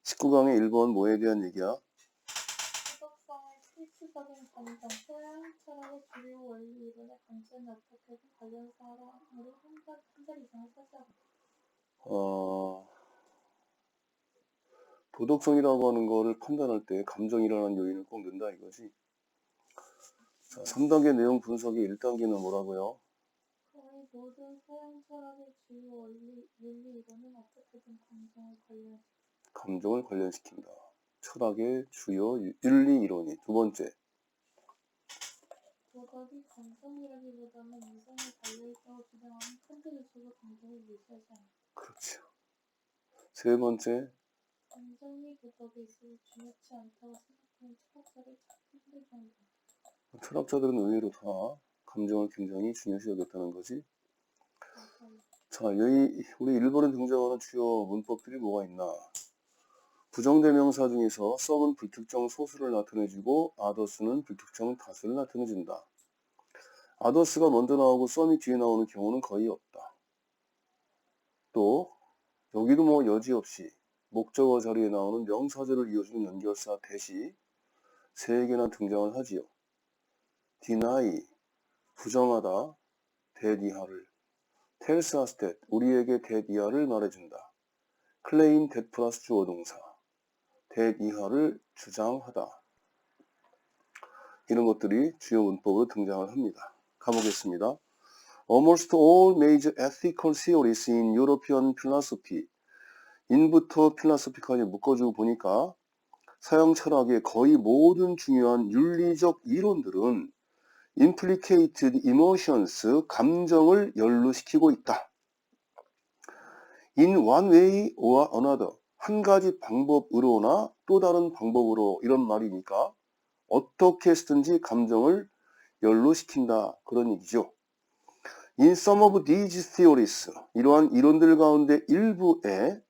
19강의 1번 뭐에 대한 얘기야? 도덕성의 필수적인 감정, 소양, 철학의 주요 원리 이론의 관점이 어떻게든 관련 사항으로 한 자리 이상을 차지하고 도덕성이라고 하는 거를 판단할 때 감정이라는 요인을 꼭 넣는다 이거지. 자, 3단계 내용 분석의 1단계는 뭐라고요? 거의 모든 소양, 철학의 주요 원리, 윤리 이론은 어떻게든 감정을 관련시킨다. 철학의 주요 윤리 이론이 두 번째. 도덕이 감정이라기보다는 이성에 달려있다고 주장하는 칸트주석의 감정을 무시하지 않는다. 그렇죠. 세 번째. 감정이 도덕에 있어서 중요치 않다고 생각하는 철학자를 찾기 힘들 정도다. 철학자들은 의외로 다 감정을 굉장히 중요시 여겼다는 거지. 자, 여기 우리 일본에 등장하는 주요 문법들이 뭐가 있나? 부정대명사 중에서 some은 불특정 소수를 나타내주고 others는 불특정 다수를 나타내준다. others가 먼저 나오고 some이 뒤에 나오는 경우는 거의 없다. 또 여기도 뭐 여지없이 목적어 자리에 나오는 명사절을 이어주는 연결사 that이 3개나 등장을 하지요. deny, 부정하다, that 이하를, tells us that, 우리에게 that 이하를 말해준다. claim that 플러스 주어 동사, that 이하를 주장하다. 이런 것들이 주요 문법으로 등장을 합니다. 가보겠습니다. Almost all major ethical theories in European philosophy. 인부터 필라소피까지 묶어주고 보니까 서양 철학의 거의 모든 중요한 윤리적 이론들은 implicated emotions, 감정을 연루시키고 있다. In one way or another, 한 가지 방법으로나 또 다른 방법으로, 이런 말이니까 어떻게 해서든지 감정을 연루시킨다, 그런 얘기죠. In some of these theories, 이러한 이론들 가운데 일부에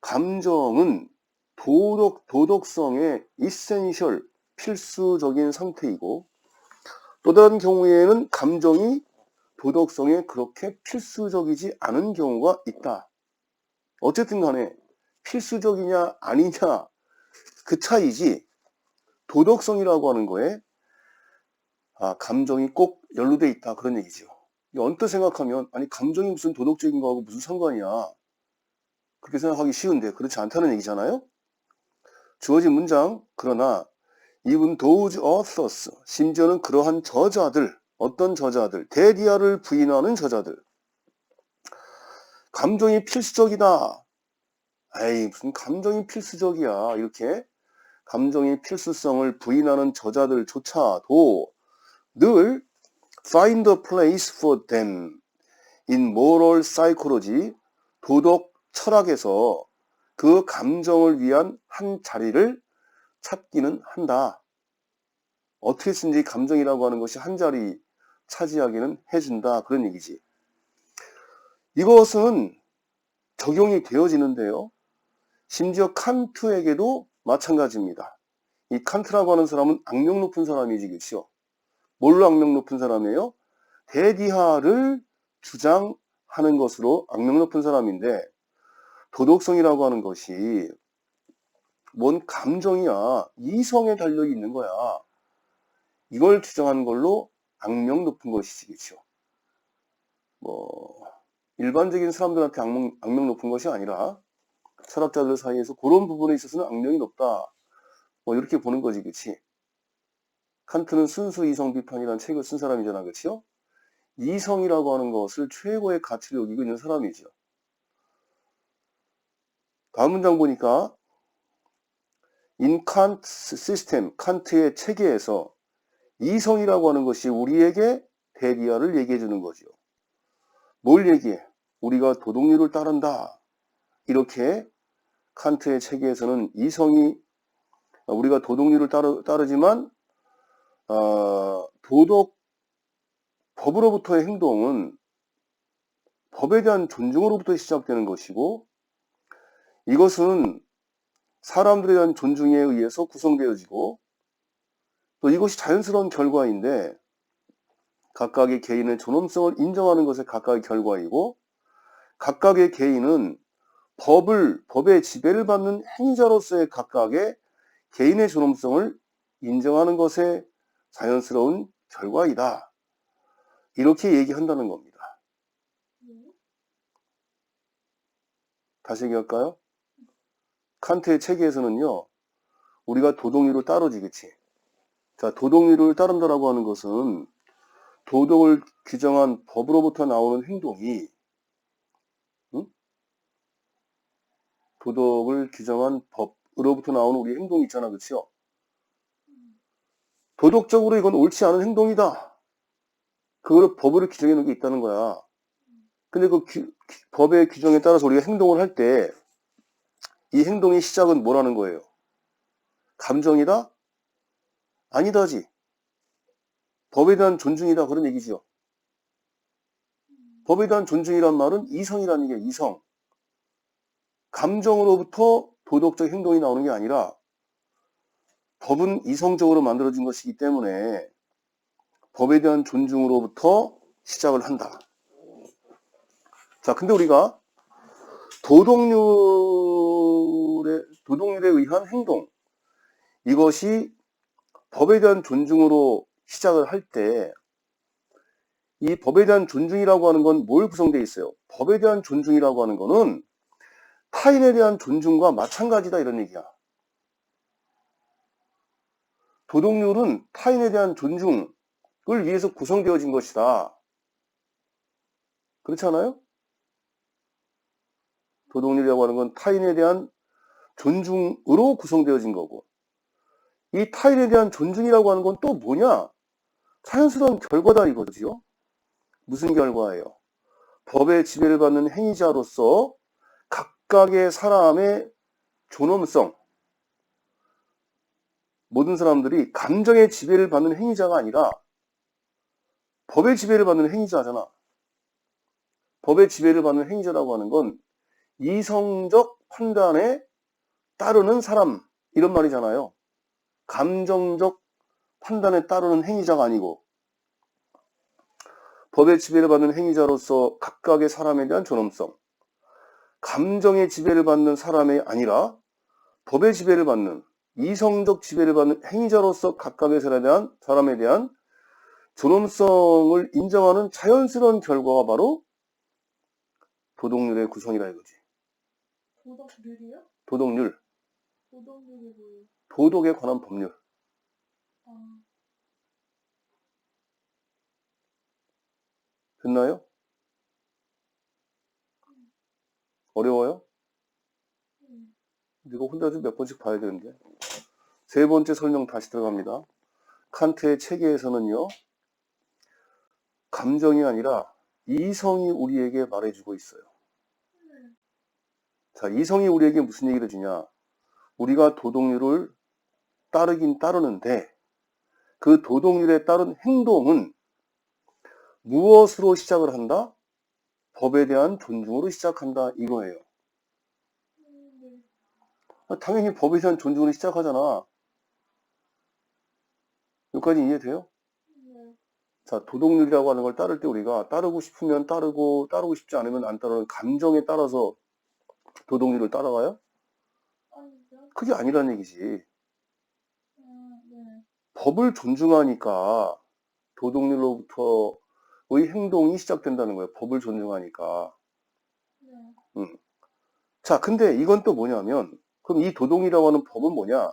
감정은 도덕성의 essential, 필수적인 상태이고, 또 다른 경우에는 감정이 도덕성에 그렇게 필수적이지 않은 경우가 있다. 어쨌든 간에 필수적이냐 아니냐 그 차이지, 도덕성이라고 하는 거에 감정이 꼭 연루돼 있다, 그런 얘기죠. 언뜻 생각하면 아니 감정이 무슨 도덕적인 거하고 무슨 상관이야, 그렇게 생각하기 쉬운데 그렇지 않다는 얘기잖아요. 주어진 문장, 그러나 even those authors, 심지어는 그러한 저자들, 어떤 저자들, 데디아를 부인하는 저자들, 감정이 필수적이다. 에이, 무슨 감정이 필수적이야, 이렇게 감정의 필수성을 부인하는 저자들조차도 늘 find a place for them in moral psychology, 도덕 철학에서 그 감정을 위한 한 자리를 찾기는 한다. 어떻게 쓰든지 감정이라고 하는 것이 한 자리 차지하기는 해준다, 그런 얘기지. 이것은 적용이 되어지는데요. 심지어 칸트에게도 마찬가지입니다. 이 칸트라고 하는 사람은 악명 높은 사람이지, 그렇죠? 뭘로 악명 높은 사람이에요? 대디하를 주장하는 것으로 악명 높은 사람인데, 도덕성이라고 하는 것이 뭔 감정이야, 이성에 달려 있는 거야, 이걸 주장하는 걸로 악명 높은 것이지, 그렇죠? 일반적인 사람들한테 악명 높은 것이 아니라 철학자들 사이에서 그런 부분에 있어서는 악명이 높다, 이렇게 보는 거지, 그렇지? 칸트는 순수 이성 비판이라는 책을 쓴 사람이잖아, 그렇죠? 이성이라고 하는 것을 최고의 가치로 여기고 있는 사람이죠. 다음 문장 보니까 In Kant's system, 칸트의 체계에서 이성이라고 하는 것이 우리에게 대리아를 얘기해 주는 거죠. 뭘 얘기해? 우리가 도덕률을 따른다. 이렇게 칸트의 체계에서는 이성이, 우리가 도덕률을 따르지만 법으로부터의 행동은 법에 대한 존중으로부터 시작되는 것이고, 이것은 사람들에 대한 존중에 의해서 구성되어지고, 또 이것이 자연스러운 결과인데 각각의 개인의 존엄성을 인정하는 것의 각각의 결과이고, 각각의 개인은 법의 지배를 받는 행위자로서의 각각의 개인의 존엄성을 인정하는 것의 자연스러운 결과이다. 이렇게 얘기한다는 겁니다. 다시 얘기할까요? 칸트의 체계에서는요, 우리가 도덕률을 따르지, 그치? 자, 도덕률을 따른다라고 하는 것은 도덕을 규정한 법으로부터 나오는 행동이, 응? 도덕을 규정한 법으로부터 나오는 우리 행동이 있잖아, 그치요? 도덕적으로 이건 옳지 않은 행동이다. 그거를 법으로 규정해 놓은 게 있다는 거야. 근데 그 법의 규정에 따라서 우리가 행동을 할 때 이 행동의 시작은 뭐라는 거예요? 감정이다? 아니다지. 법에 대한 존중이다. 그런 얘기지요. 법에 대한 존중이란 말은 이성이라는 얘기예요. 이성. 감정으로부터 도덕적 행동이 나오는 게 아니라 법은 이성적으로 만들어진 것이기 때문에 법에 대한 존중으로부터 시작을 한다. 자, 근데 우리가 도덕률에 의한 행동, 이것이 법에 대한 존중으로 시작을 할 때, 이 법에 대한 존중이라고 하는 건 뭘 구성되어 있어요? 법에 대한 존중이라고 하는 거는 타인에 대한 존중과 마찬가지다 이런 얘기야. 도덕률은 타인에 대한 존중을 위해서 구성되어진 것이다. 그렇지 않아요? 도덕률이라고 하는 건 타인에 대한 존중으로 구성되어진 거고, 이 타인에 대한 존중이라고 하는 건 또 뭐냐? 자연스러운 결과다 이거지요. 무슨 결과예요? 법의 지배를 받는 행위자로서 각각의 사람의 존엄성, 모든 사람들이 감정의 지배를 받는 행위자가 아니라 법의 지배를 받는 행위자잖아. 법의 지배를 받는 행위자라고 하는 건 이성적 판단에 따르는 사람, 이런 말이잖아요. 감정적 판단에 따르는 행위자가 아니고, 법의 지배를 받는 행위자로서 각각의 사람에 대한 존엄성, 감정의 지배를 받는 사람이 아니라 법의 지배를 받는, 이성적 지배를 받는 행위자로서 각각의 사람에 대한 존엄성을 인정하는 자연스러운 결과가 바로 도덕률의 구성이라 이거지. 도덕률이요? 도덕률. 도덕률이 뭐예요? 도덕에 관한 법률. 됐나요? 어려워요? 이거 혼자서 몇 번씩 봐야 되는데. 세 번째 설명 다시 들어갑니다. 칸트의 체계에서는요, 감정이 아니라 이성이 우리에게 말해주고 있어요. 자, 이성이 우리에게 무슨 얘기를 주냐? 우리가 도덕률을 따르긴 따르는데 그 도덕률에 따른 행동은 무엇으로 시작을 한다? 법에 대한 존중으로 시작한다 이거예요. 당연히 법에 대한 존중으로 시작하잖아. 여기까지 이해돼요? 자, 도덕률이라고 하는 걸 따를 때 우리가 따르고 싶으면 따르고 따르고 싶지 않으면 안 따르는 감정에 따라서 도덕률을 따라가요? 그게 아니란 얘기지. 법을 존중하니까 도덕률로부터의 행동이 시작된다는 거예요. 법을 존중하니까. 자, 근데 이건 또 뭐냐면, 그럼 이 도덕이라고 하는 법은 뭐냐?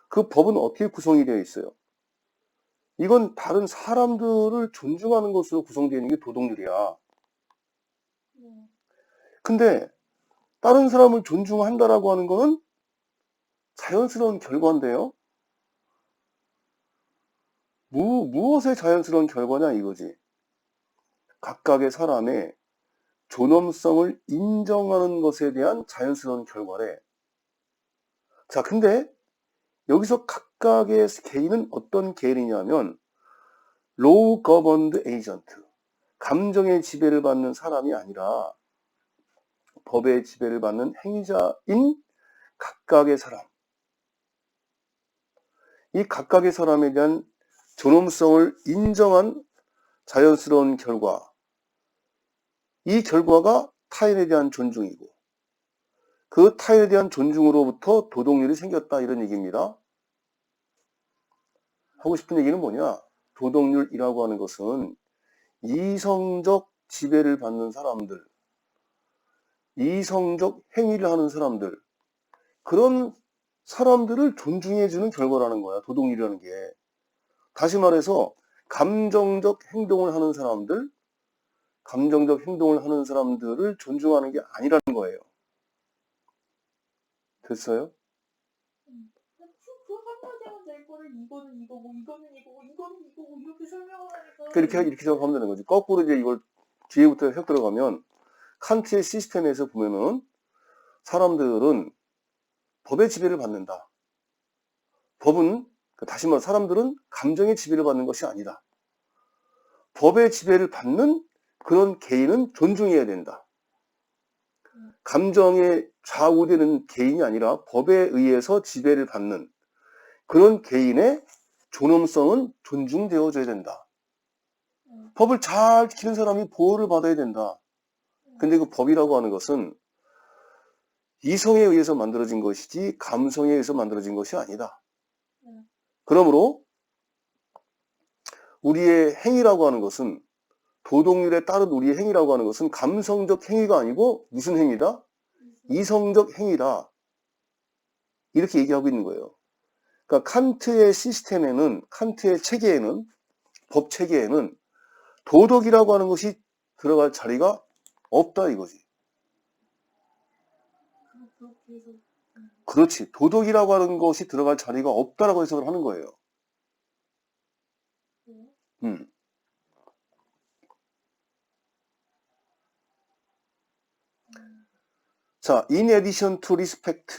그 법은 어떻게 구성이 되어 있어요? 이건 다른 사람들을 존중하는 것으로 구성되어 있는 게 도덕률이야. 근데 다른 사람을 존중한다라고 하는 거는 자연스러운 결과인데요. 무엇의 자연스러운 결과냐 이거지. 각각의 사람의 존엄성을 인정하는 것에 대한 자연스러운 결과래. 자, 근데 여기서 각각의 개인은 어떤 개인이냐면 low governed agent, 감정의 지배를 받는 사람이 아니라 법의 지배를 받는 행위자인 각각의 사람. 이 각각의 사람에 대한 존엄성을 인정한 자연스러운 결과. 이 결과가 타인에 대한 존중이고 그 타인에 대한 존중으로부터 도덕률이 생겼다 이런 얘기입니다. 하고 싶은 얘기는 뭐냐? 도덕률이라고 하는 것은 이성적 지배를 받는 사람들, 이성적 행위를 하는 사람들, 그런 사람들을 존중해주는 결과라는 거야. 도덕률이라는 게. 다시 말해서 감정적 행동을 하는 사람들, 감정적 행동을 하는 사람들을 존중하는 게 아니라는 거예요. 됐어요? 그 한마디 하면 될 거를 이거는 이거고 이거는 이거고 이거는 이거고 이렇게 설명하니까 이렇게 생각하면 되는 거지. 거꾸로 이제 이걸 뒤에부터 쭉 들어가면 칸트의 시스템에서 보면은 사람들은 법의 지배를 받는다. 법은, 다시 말해 사람들은 감정의 지배를 받는 것이 아니다. 법의 지배를 받는 그런 개인은 존중해야 된다. 감정에 좌우되는 개인이 아니라 법에 의해서 지배를 받는 그런 개인의 존엄성은 존중되어져야 된다. 법을 잘 지키는 사람이 보호를 받아야 된다. 근데 그 법이라고 하는 것은 이성에 의해서 만들어진 것이지 감성에 의해서 만들어진 것이 아니다. 그러므로 우리의 행위라고 하는 것은, 도덕률에 따른 우리의 행위라고 하는 것은 감성적 행위가 아니고 무슨 행위다? 이성적 행위다. 이렇게 얘기하고 있는 거예요. 그러니까 칸트의 시스템에는, 칸트의 체계에는, 법 체계에는 도덕이라고 하는 것이 들어갈 자리가 없다 이거지. 그렇게 해서 그렇지. 도덕이라고 하는 것이 들어갈 자리가 없다라고 해석을 하는 거예요. 자, in addition to respect,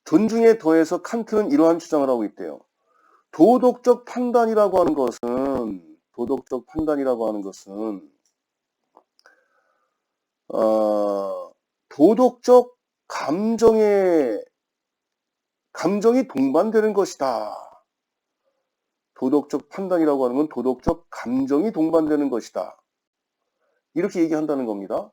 존중에 더해서 칸트는 이러한 주장을 하고 있대요. 도덕적 판단이라고 하는 것은 도덕적 감정이 동반되는 것이다. 도덕적 판단이라고 하는 건 도덕적 감정이 동반되는 것이다. 이렇게 얘기한다는 겁니다.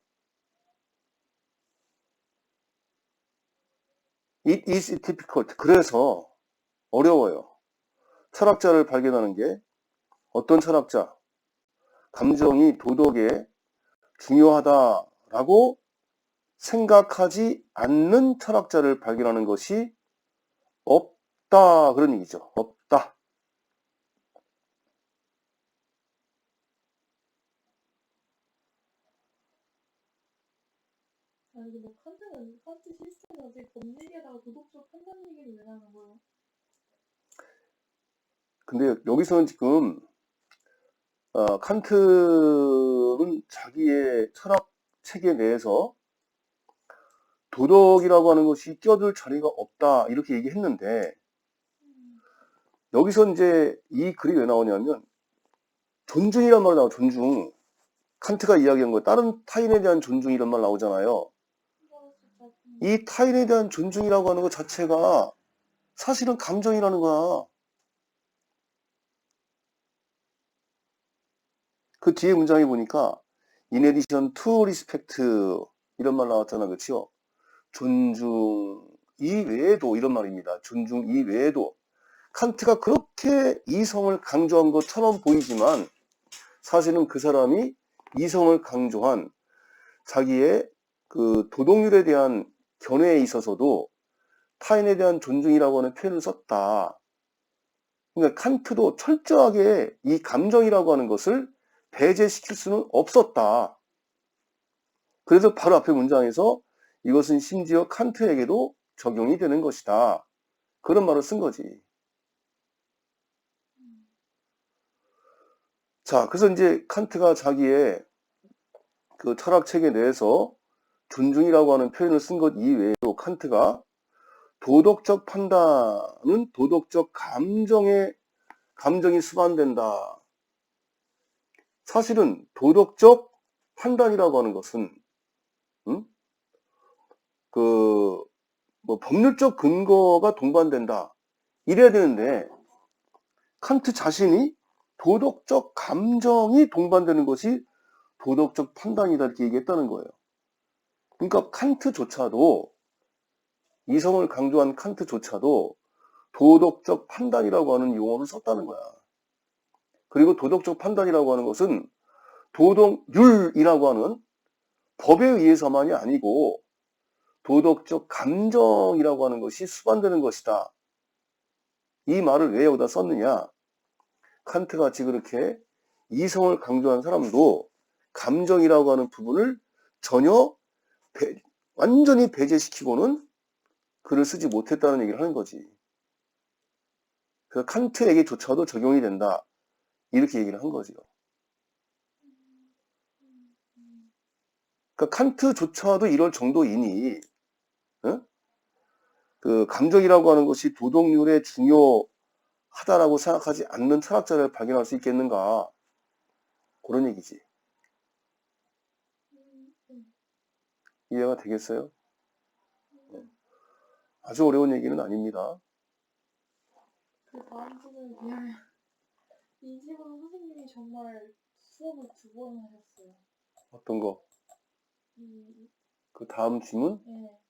It is difficult. 그래서 어려워요. 철학자를 발견하는 게, 어떤 철학자, 감정이 도덕에 중요하다라고 생각하지 않는 철학자를 발견하는 것이 없다, 그런 얘기죠. 없다. 아니 근데 칸트 시스템에 어떻게 법 얘기하다가 도덕적 판단 얘기를 왜 하는 거예요? 근데 여기서는 지금 칸트는 자기의 철학 체계 내에서 도덕이라고 하는 것이 끼어들 자리가 없다 이렇게 얘기했는데, 여기서 이제 이 글이 왜 나오냐면 존중이란 말이 나와요. 존중. 칸트가 이야기한 거, 다른 타인에 대한 존중이란 말 나오잖아요. 이 타인에 대한 존중이라고 하는 것 자체가 사실은 감정이라는 거야. 그 뒤에 문장에 보니까 in addition to respect 이런 말 나왔잖아. 그렇죠? 존중 이외에도 이런 말입니다. 존중 이외에도. 칸트가 그렇게 이성을 강조한 것처럼 보이지만 사실은 그 사람이 이성을 강조한 자기의 그 도덕률에 대한 견해에 있어서도 타인에 대한 존중이라고 하는 표현을 썼다. 그러니까 칸트도 철저하게 이 감정이라고 하는 것을 배제시킬 수는 없었다. 그래서 바로 앞에 문장에서 이것은 심지어 칸트에게도 적용이 되는 것이다. 그런 말을 쓴 거지. 자, 그래서 이제 칸트가 자기의 그 철학 체계 내에서 존중이라고 하는 표현을 쓴 것 이외에도 칸트가 도덕적 판단은 도덕적 감정이 수반된다. 사실은 도덕적 판단이라고 하는 것은 법률적 근거가 동반된다. 이래야 되는데 칸트 자신이 도덕적 감정이 동반되는 것이 도덕적 판단이다 이렇게 얘기했다는 거예요. 그러니까 칸트조차도, 이성을 강조한 칸트조차도 도덕적 판단이라고 하는 용어를 썼다는 거야. 그리고 도덕적 판단이라고 하는 것은 도덕률이라고 하는 법에 의해서만이 아니고 도덕적 감정이라고 하는 것이 수반되는 것이다. 이 말을 왜 여기다 썼느냐? 칸트같이 그렇게 이성을 강조한 사람도 감정이라고 하는 부분을 전혀 완전히 배제시키고는 글을 쓰지 못했다는 얘기를 하는 거지. 그래서 칸트에게조차도 적용이 된다. 이렇게 얘기를 한 거죠. 그러니까 칸트조차도 이럴 정도이니, 응? 그 감정이라고 하는 것이 도덕률에 중요하다라고 생각하지 않는 철학자를 발견할 수 있겠는가? 그런 얘기지. 이해가 되겠어요? 아주 어려운 얘기는 아닙니다. 그 다음 부분을 보면 이 집은 선생님이 정말 수업을 2번 하셨어요. 어떤 거? 이, 그 다음 질문? 예.